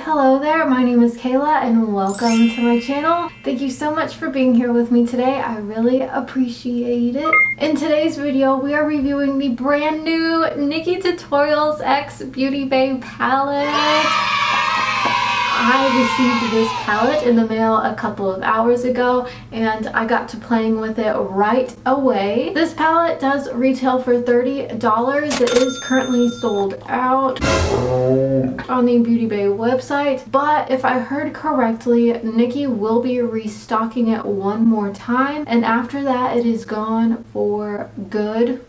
hello there. My name is Kayla and welcome to my channel. Thank you so much for being here with me today. I really appreciate it. In today's video, we are reviewing the brand new NikkieTutorials X Beauty Bay palette. I received this palette in the mail a couple of hours ago and I got to playing with it right away. This palette does retail for $30. It is currently sold out on the Beauty Bay website, but if I heard correctly, Nikkie will be restocking it one more time, and after that it is gone for good.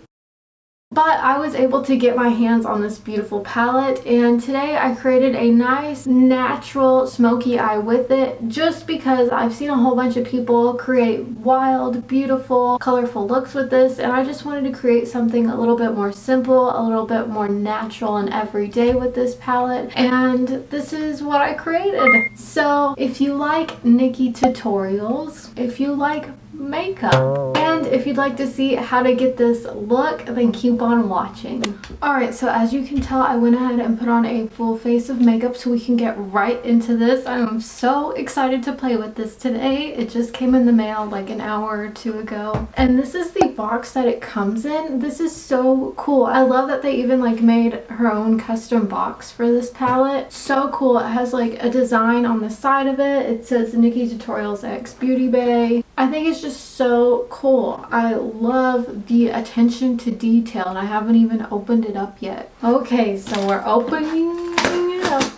But I was able to get my hands on this beautiful palette, and today I created a nice natural smoky eye with it just because I've seen a whole bunch of people create wild, beautiful, colorful looks with this, and I just wanted to create something a little bit more simple, a little bit more natural and everyday with this palette, and this is what I created. So if you like NikkieTutorials, if you like makeup, and if you'd like to see how to get this look, then keep on watching. Alright, so as you can tell, I went ahead and put on a full face of makeup so we can get right into this. I'm so excited to play with this today. It just came in the mail like an hour or two ago, and this is the box that it comes in. This is so cool. I love that they even like made her own custom box for this palette. So cool. It has like a design on the side of it. It says NikkieTutorials X Beauty Bay. I think it's just so cool. I love the attention to detail, and I haven't even opened it up yet. Okay, so we're opening it up.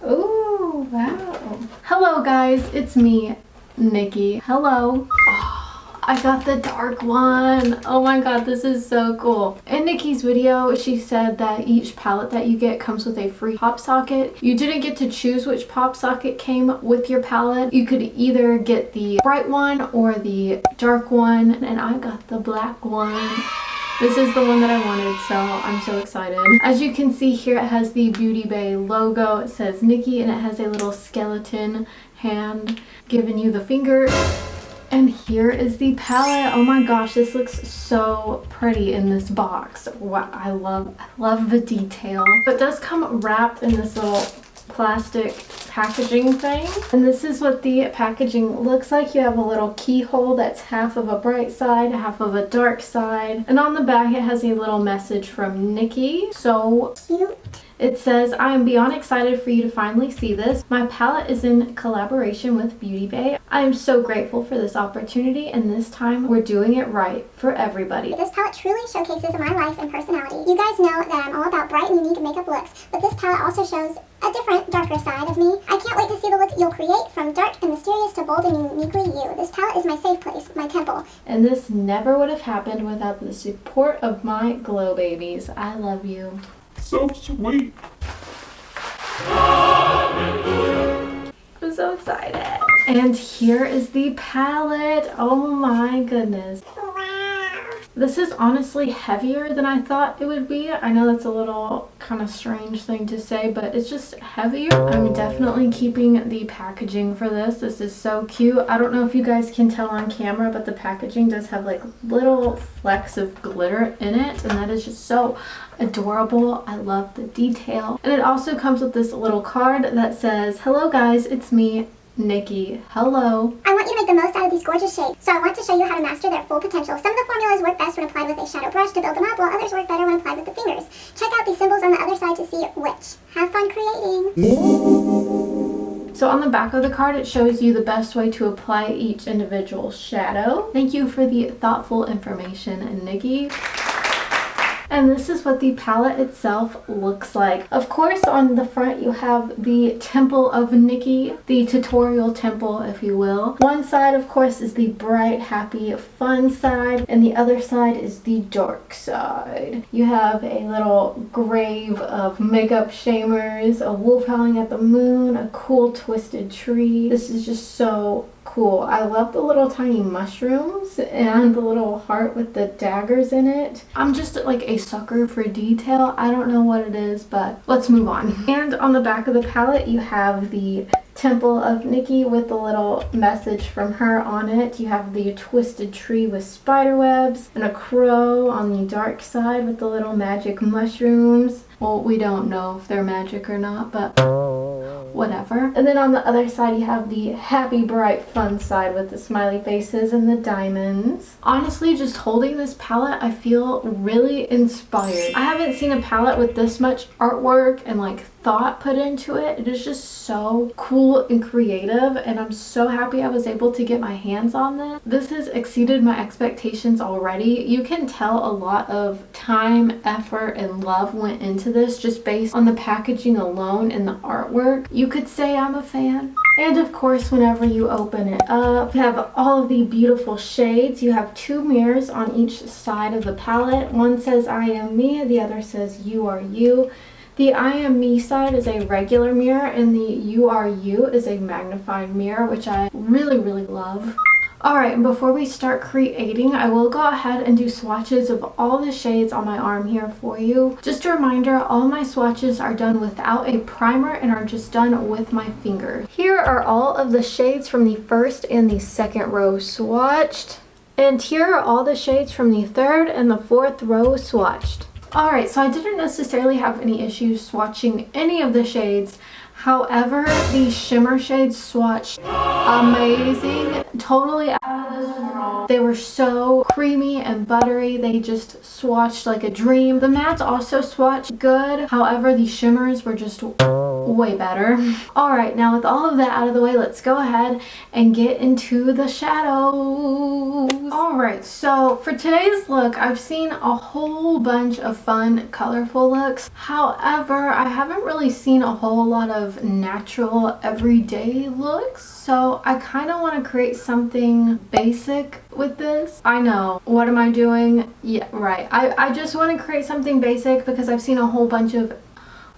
Oh, wow. Hello guys, it's me, Nikkie. Hello. I got the dark one. Oh my god, this is so cool. In Nikkie's video, she said that each palette that you get comes with a free pop socket. You didn't get to choose which pop socket came with your palette. You could either get the bright one or the dark one, and I got the black one. This is the one that I wanted, so I'm so excited. As you can see here, it has the Beauty Bay logo. It says Nikkie, and it has a little skeleton hand giving you the finger. And here is the palette. Oh my gosh, this looks so pretty in this box. Wow, I love the detail. It does come wrapped in this little plastic packaging thing. And this is what the packaging looks like. You have a little keyhole that's half of a bright side, half of a dark side. And on the back it has a little message from Nikkie. So cute. It says, I am beyond excited for you to finally see this. My palette is in collaboration with Beauty Bay. I am so grateful for this opportunity, and this time we're doing it right for everybody. This palette truly showcases my life and personality. You guys know that I'm all about bright and unique makeup looks, but this palette also shows a different, darker side of me. I can't wait to see the look you'll create, from dark and mysterious to bold and uniquely you. This palette is my safe place, my temple. And this never would have happened without the support of my glow babies. I love you. So sweet. I'm so excited. And here is the palette. Oh my goodness. This is honestly heavier than I thought it would be. I know that's a little kind of strange thing to say, but it's just heavier. I'm definitely keeping the packaging for this. This is so cute. I don't know if you guys can tell on camera, but the packaging does have like little flecks of glitter in it, and that is just so adorable. I love the detail. And it also comes with this little card that says, hello guys, it's me, Nikkie. Hello. I want you to make the most out of these gorgeous shades, so I want to show you how to master their full potential. Some of the formulas work best when applied with a shadow brush to build them up, while others work better when applied with the fingers. Check out these symbols on the other side to see which. Have fun creating. So on the back of the card, it shows you the best way to apply each individual shadow. Thank you for the thoughtful information, Nikkie. And this is what the palette itself looks like. Of course, on the front you have the Temple of Nikkie, the tutorial temple, if you will. One side, of course, is the bright, happy, fun side, and the other side is the dark side. You have a little grave of makeup shamers, a wolf howling at the moon, a cool twisted tree. This is just so cool. I love the little tiny mushrooms and the little heart with the daggers in it. I'm just like a sucker for detail. I don't know what it is, but let's move on. And on the back of the palette you have the Temple of Nikkie with the little message from her on it. You have the twisted tree with spider webs and a crow on the dark side with the little magic mushrooms. Well, we don't know if they're magic or not, but whatever. And then on the other side you have the happy, bright, fun side with the smiley faces and the diamonds. Honestly, just holding this palette, I feel really inspired. I haven't seen a palette with this much artwork and like thought put into it. It is just so cool and creative, and I'm so happy I was able to get my hands on this. This has exceeded my expectations already. You can tell a lot of time, effort, and love went into this just based on the packaging alone and the artwork. You could say I'm a fan. And of course, whenever you open it up, you have all of the beautiful shades. You have 2 mirrors on each side of the palette. One says I am me, the other says you are you. The I am me side is a regular mirror, and the you are you is a magnified mirror, which I really, really love. Alright, and before we start creating, I will go ahead and do swatches of all the shades on my arm here for you. Just a reminder, all my swatches are done without a primer and are just done with my finger. Here are all of the shades from the first and the second row swatched. And here are all the shades from the third and the fourth row swatched. Alright, so I didn't necessarily have any issues swatching any of the shades. However, the shimmer shades swatched amazing. Totally out of this world. They were so creamy and buttery. They just swatched like a dream. The mattes also swatched good. However, the shimmers were just way better. Alright, now with all of that out of the way, let's go ahead and get into the shadows. Alright, so for today's look, I've seen a whole bunch of fun, colorful looks. However, I haven't really seen a whole lot of natural, everyday looks. So I kind of want to create something basic with this. I know, what am I doing? Yeah, right. I just want to create something basic because I've seen a whole bunch of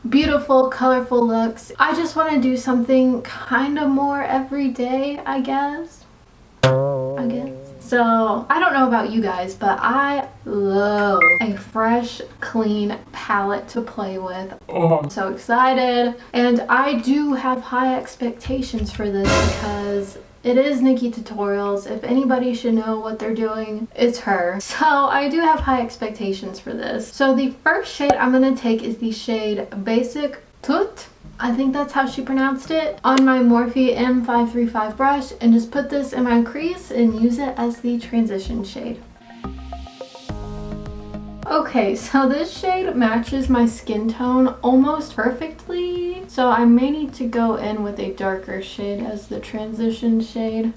beautiful, colorful looks. I just want to do something kind of more everyday, I guess. So, I don't know about you guys, but I love a fresh, clean palette to play with. I'm so excited. And I do have high expectations for this because it is NikkieTutorials. If anybody should know what they're doing, it's her. So I do have high expectations for this. So the first shade I'm going to take is the shade Basic Tout. I think that's how she pronounced it, on my Morphe M535 brush, and just put this in my crease and use it as the transition shade. Okay, so this shade matches my skin tone almost perfectly, so I may need to go in with a darker shade as the transition shade.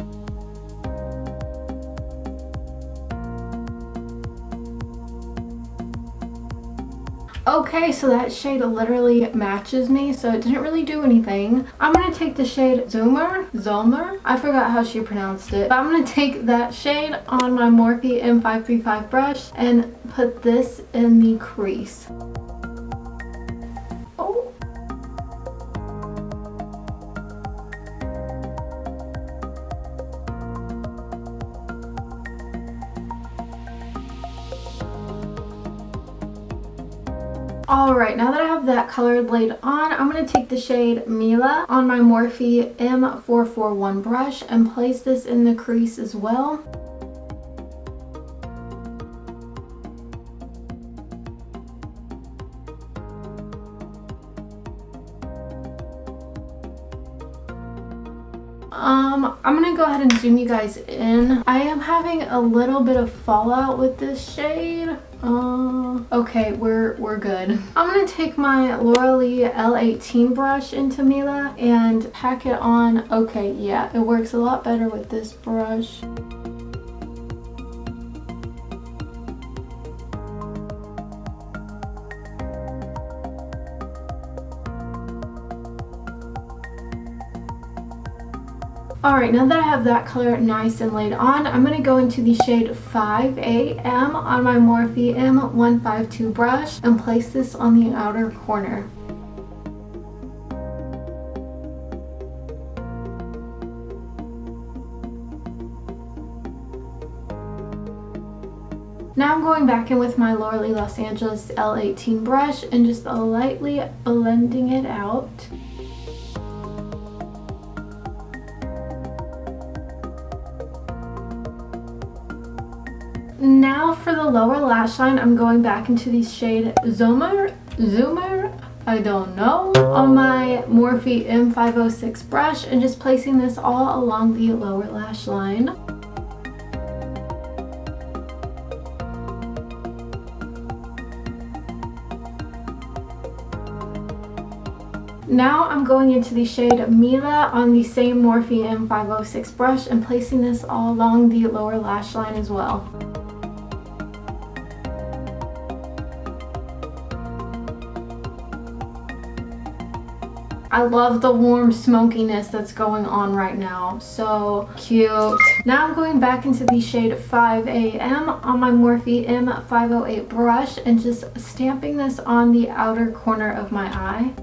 Okay, so that shade literally matches me, so it didn't really do anything. I'm going to take the shade Zomer, I forgot how she pronounced it, but I'm going to take that shade on my Morphe M535 brush and put this in the crease. Alright, now that I have that color laid on, I'm going to take the shade Mila on my Morphe M441 brush and place this in the crease as well. I'm going to go ahead and zoom you guys in. I am having a little bit of fallout with this shade. Okay, we're good. I'm going to take my L'Oreal L18 brush into Mila and pack it on. Okay, yeah, it works a lot better with this brush. Alright, now that I have that color nice and laid on, I'm going to go into the shade 5AM on my Morphe M152 brush and place this on the outer corner. Now I'm going back in with my L'Oreal Los Angeles L18 brush and just lightly blending it out. Now for the lower lash line, I'm going back into the shade Zoomer. I don't know, on my Morphe M506 brush and just placing this all along the lower lash line. Now I'm going into the shade Mila on the same Morphe M506 brush and placing this all along the lower lash line as well. I love the warm smokiness that's going on right now. So cute. Now I'm going back into the shade 5 AM on my Morphe M508 brush and just stamping this on the outer corner of my eye.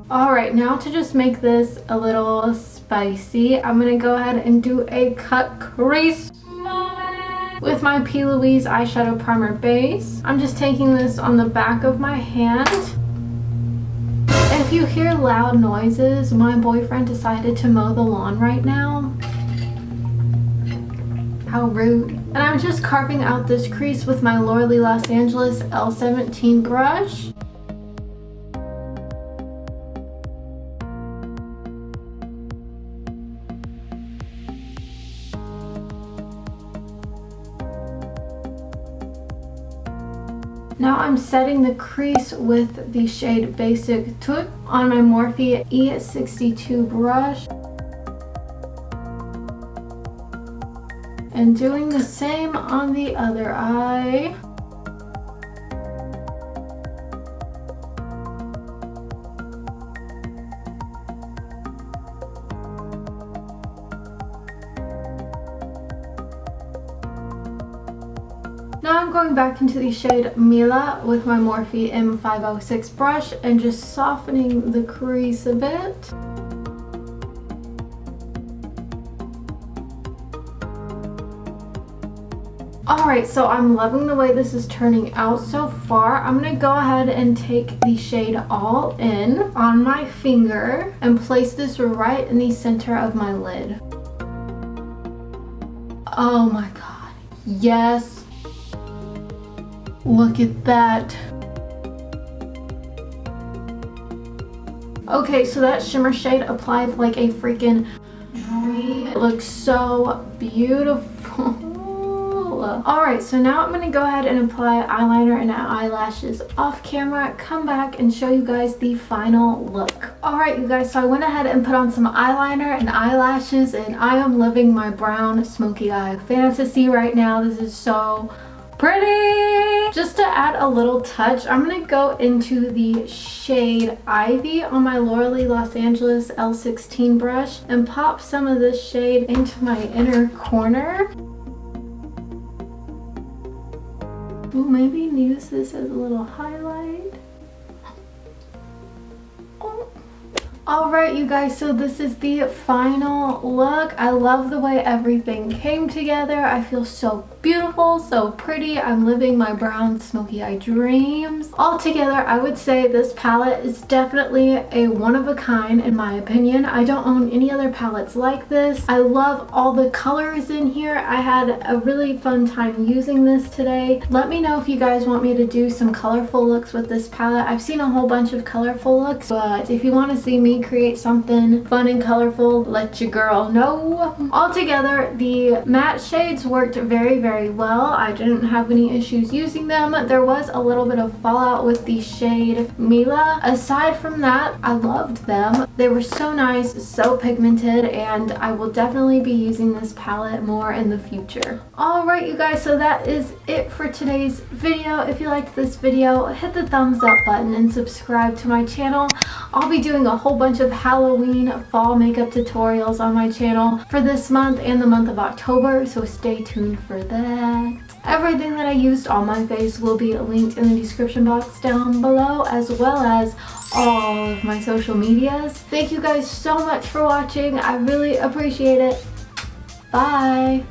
Alright, now to just make this a little spicy, I'm going to go ahead and do a cut crease moment with my P. Louise eyeshadow primer base. I'm just taking this on the back of my hand. If you hear loud noises, my boyfriend decided to mow the lawn right now. How rude. And I'm just carving out this crease with my Lauralee Los Angeles L17 brush. Now I'm setting the crease with the shade Basic Tout on my Morphe E62 brush. And doing the same on the other eye. Now I'm going back into the shade Mila with my Morphe M506 brush and just softening the crease a bit. Alright, so I'm loving the way this is turning out so far. I'm going to go ahead and take the shade All In on my finger and place this right in the center of my lid. Oh my god. Yes. Look at that. Okay, so that shimmer shade applied like a freaking dream. It looks so beautiful. Alright, so now I'm going to go ahead and apply eyeliner and eyelashes off camera, come back and show you guys the final look. Alright you guys, so I went ahead and put on some eyeliner and eyelashes and I am living my brown smoky eye fantasy right now. This is so pretty! Just to add a little touch, I'm going to go into the shade Ivy on my Lauralee Los Angeles L16 brush and pop some of this shade into my inner corner. Ooh, maybe use this as a little highlight. Alright you guys, so this is the final look. I love the way everything came together. I feel so beautiful, so pretty. I'm living my brown smoky eye dreams. Altogether, I would say this palette is definitely a one of a kind in my opinion. I don't own any other palettes like this. I love all the colors in here. I had a really fun time using this today. Let me know if you guys want me to do some colorful looks with this palette. I've seen a whole bunch of colorful looks, but if you want to see me create something fun and colorful, let your girl know. Altogether, the matte shades worked very well. I didn't have any issues using them. There was a little bit of fallout with the shade Mila. Aside from that, I loved them. They were so nice, so pigmented, and I will definitely be using this palette more in the future. Alright you guys, so that is it for today's video. If you liked this video, hit the thumbs up button and subscribe to my channel. I'll be doing a whole bunch of Halloween fall makeup tutorials on my channel for this month and the month of October, so stay tuned for that. Everything that I used on my face will be linked in the description box down below, as well as all of my social medias. Thank you guys so much for watching. I really appreciate it. Bye!